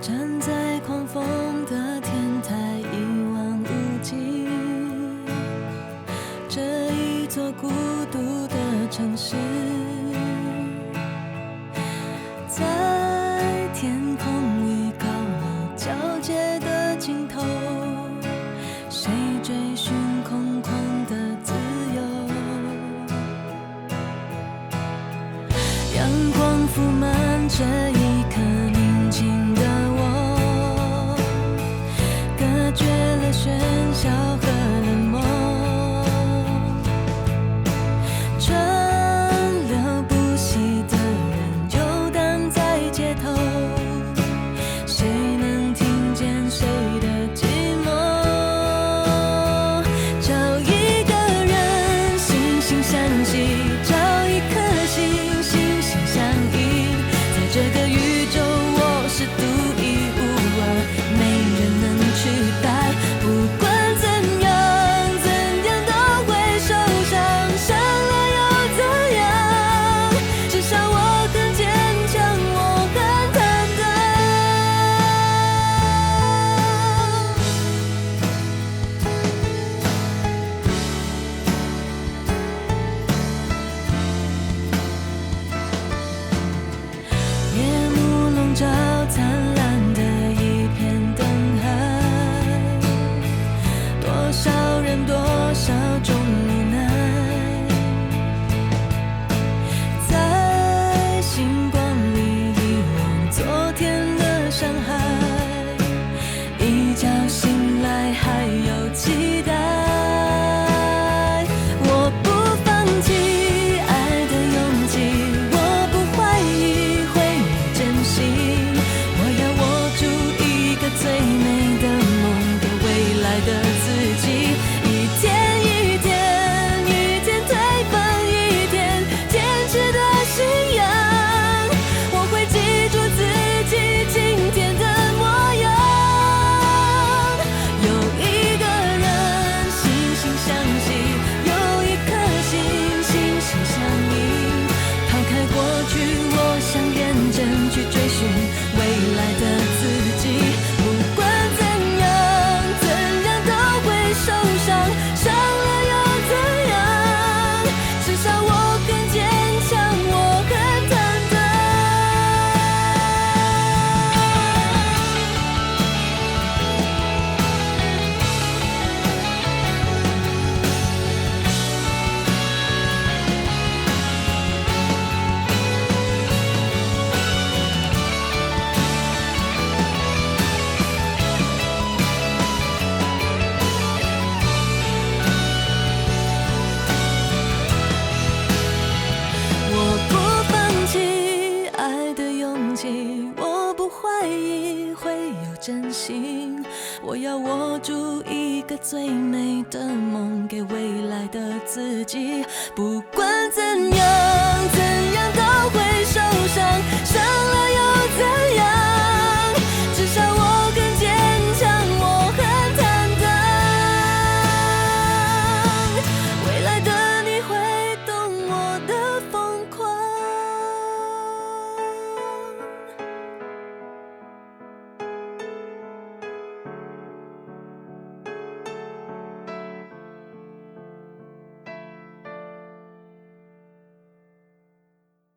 站在狂风的天台一望无际，这一座孤独的城市，在天空与高楼交界的尽头，谁追寻空旷的自由？阳光铺满这一刻宁静的我，隔绝了喧嚣和冷漠，川流不息的人游荡在街头，谁能听见谁的寂寞？找一个人惺惺相惜，找一颗心心心相印，在这个宇宙我是独一无二，没人能取代。不管怎样怎样都会受伤，伤了又怎样？至少我很坚强，我很坦荡。夜幕笼罩灿烂的一片灯海，多少人多少种无奈，在星光里遗忘昨天的伤害，一觉醒来还有期待。我不放弃爱的勇气，我不怀疑会有真心，我要握住一个最美的梦，给未来的自己。一天一天一天推翻一天坚持的信仰，我会记住自己今天的模样。有一个人惺惺相惜，有一颗心心心相印，抛开过去，我想认真去追寻未来的自己。不管怎样怎样都会受伤，伤了又怎样？至少我很坚强，我很坦荡。我不放弃爱的勇气，我不怀疑会有真心，我要握住一个最美的梦，给未来的自己。不管怎样怎